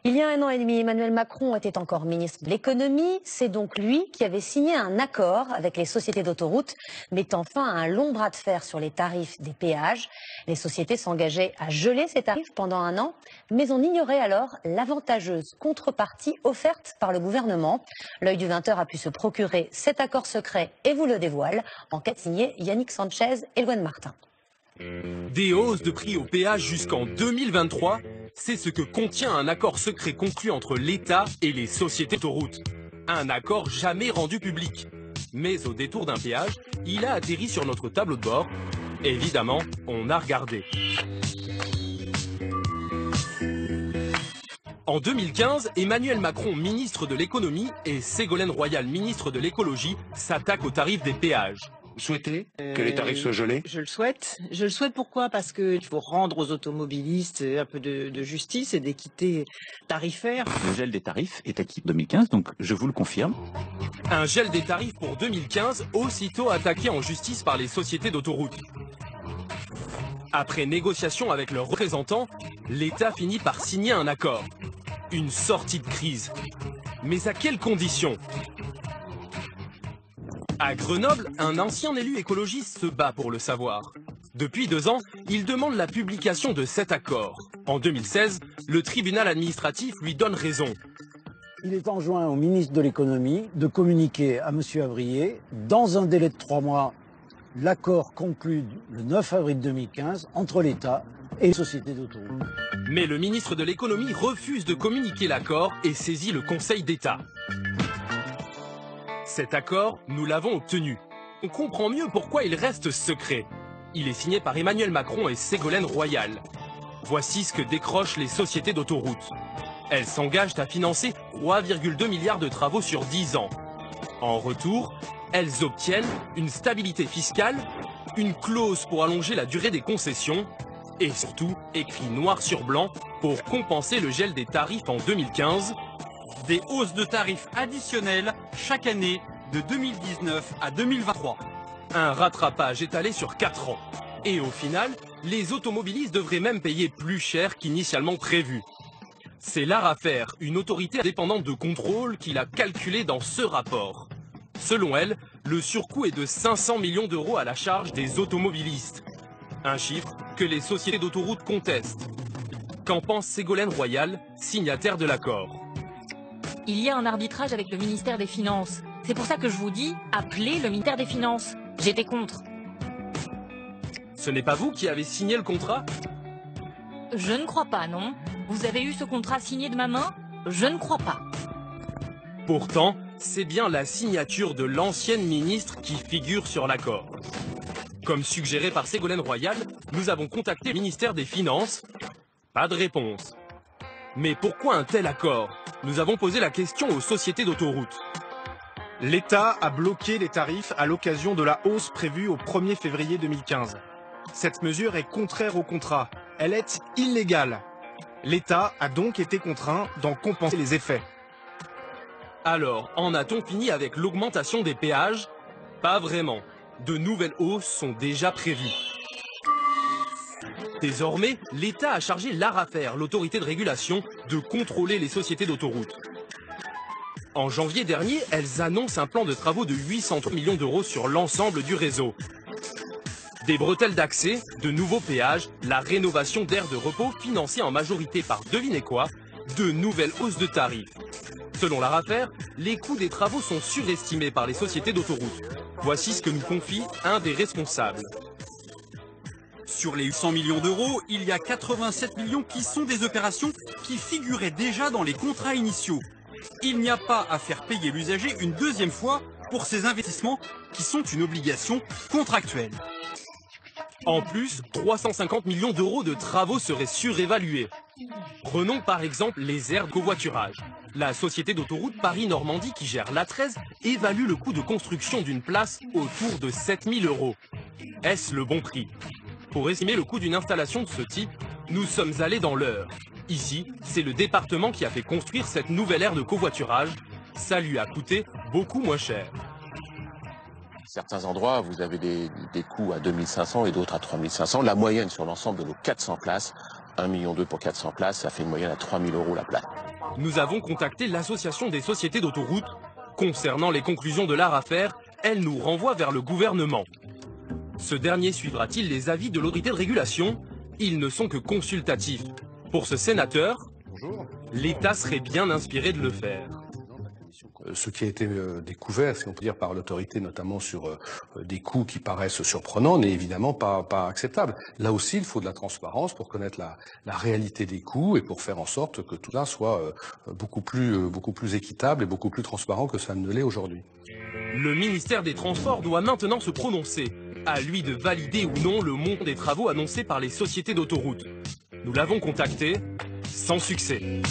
Il y a 1 an et demi, Emmanuel Macron était encore ministre de l'économie. C'est donc lui qui avait signé un accord avec les sociétés d'autoroutes, mettant fin à un long bras de fer sur les tarifs des péages. Les sociétés s'engageaient à geler ces tarifs pendant 1 an, mais on ignorait alors l'avantageuse contrepartie offerte par le gouvernement. L'œil du 20h a pu se procurer cet accord secret et vous le dévoile. Enquête signée Yannick Sanchez et Loane Martin. Des hausses de prix au péage jusqu'en 2023, c'est ce que contient un accord secret conclu entre l'État et les sociétés d'autoroutes. Un accord jamais rendu public. Mais au détour d'un péage, il a atterri sur notre tableau de bord. Évidemment, on a regardé. En 2015, Emmanuel Macron, ministre de l'économie, et Ségolène Royal, ministre de l'écologie, s'attaquent aux tarifs des péages. Vous souhaitez que les tarifs soient gelés? Je le souhaite. Je le souhaite pourquoi? Parce qu'il faut rendre aux automobilistes un peu de justice et d'équité tarifaire. Le gel des tarifs est acquis en 2015, donc je vous le confirme. Un gel des tarifs pour 2015, aussitôt attaqué en justice par les sociétés d'autoroutes. Après négociation avec leurs représentants, l'État finit par signer un accord. Une sortie de crise. Mais à quelles conditions ? À Grenoble, un ancien élu écologiste se bat pour le savoir. Depuis 2 ans, il demande la publication de cet accord. En 2016, le tribunal administratif lui donne raison. Il est enjoint au ministre de l'économie de communiquer à M. Avrier, dans un délai de 3 mois, l'accord conclu le 9 avril 2015 entre l'État et les sociétés d'autoroutes. Mais le ministre de l'économie refuse de communiquer l'accord et saisit le Conseil d'État. Cet accord, nous l'avons obtenu. On comprend mieux pourquoi il reste secret. Il est signé par Emmanuel Macron et Ségolène Royal. Voici ce que décrochent les sociétés d'autoroutes. Elles s'engagent à financer 3,2 milliards de travaux sur 10 ans. En retour, elles obtiennent une stabilité fiscale, une clause pour allonger la durée des concessions et surtout, écrit noir sur blanc, pour compenser le gel des tarifs en 2015, des hausses de tarifs additionnelles chaque année de 2019 à 2023. Un rattrapage étalé sur 4 ans. Et au final, les automobilistes devraient même payer plus cher qu'initialement prévu. C'est l'ARAFER, une autorité indépendante de contrôle, qui l'a calculé dans ce rapport. Selon elle, le surcoût est de 500 millions d'euros à la charge des automobilistes. Un chiffre que les sociétés d'autoroutes contestent. Qu'en pense Ségolène Royal, signataire de l'accord? Il y a un arbitrage avec le ministère des Finances. C'est pour ça que je vous dis, appelez le ministère des Finances. J'étais contre. Ce n'est pas vous qui avez signé le contrat? Je ne crois pas, non. Vous avez eu ce contrat signé de ma main? Je ne crois pas. Pourtant, c'est bien la signature de l'ancienne ministre qui figure sur l'accord. Comme suggéré par Ségolène Royal, nous avons contacté le ministère des Finances. Pas de réponse. Mais pourquoi un tel accord? Nous avons posé la question aux sociétés d'autoroutes. L'État a bloqué les tarifs à l'occasion de la hausse prévue au 1er février 2015. Cette mesure est contraire au contrat. Elle est illégale. L'État a donc été contraint d'en compenser les effets. Alors, en a-t-on fini avec l'augmentation des péages? Pas vraiment. De nouvelles hausses sont déjà prévues. Désormais, l'État a chargé l'ARAFER, l'autorité de régulation, de contrôler les sociétés d'autoroutes. En janvier dernier, elles annoncent un plan de travaux de 803 millions d'euros sur l'ensemble du réseau. Des bretelles d'accès, de nouveaux péages, la rénovation d'aires de repos financée en majorité par devinez quoi, de nouvelles hausses de tarifs. Selon l'ARAFER, les coûts des travaux sont surestimés par les sociétés d'autoroutes. Voici ce que nous confie un des responsables. Sur les 100 millions d'euros, il y a 87 millions qui sont des opérations qui figuraient déjà dans les contrats initiaux. Il n'y a pas à faire payer l'usager une deuxième fois pour ces investissements qui sont une obligation contractuelle. En plus, 350 millions d'euros de travaux seraient surévalués. Prenons par exemple les aires de covoiturage. La société d'autoroute Paris-Normandie qui gère l'A13 évalue le coût de construction d'une place autour de 7 000 euros. Est-ce le bon prix? Pour estimer le coût d'une installation de ce type, nous sommes allés dans l'Eure. Ici, c'est le département qui a fait construire cette nouvelle aire de covoiturage. Ça lui a coûté beaucoup moins cher. Certains endroits, vous avez des coûts à 2500 et d'autres à 3500. La moyenne sur l'ensemble de nos 400 places, 1,2 million pour 400 places, ça fait une moyenne à 3 000 euros la place. Nous avons contacté l'association des sociétés d'autoroutes. Concernant les conclusions de l'ARAFER, elle nous renvoie vers le gouvernement. Ce dernier suivra-t-il les avis de l'autorité de régulation? Ils ne sont que consultatifs. Pour ce sénateur, l'État serait bien inspiré de le faire. Ce qui a été découvert, si on peut dire, par l'autorité, notamment sur des coûts qui paraissent surprenants, n'est évidemment pas acceptable. Là aussi, il faut de la transparence pour connaître la réalité des coûts et pour faire en sorte que tout ça soit beaucoup plus équitable et beaucoup plus transparent que ça ne l'est aujourd'hui. Le ministère des Transports doit maintenant se prononcer. À lui de valider ou non le montant des travaux annoncés par les sociétés d'autoroutes. Nous l'avons contacté, sans succès.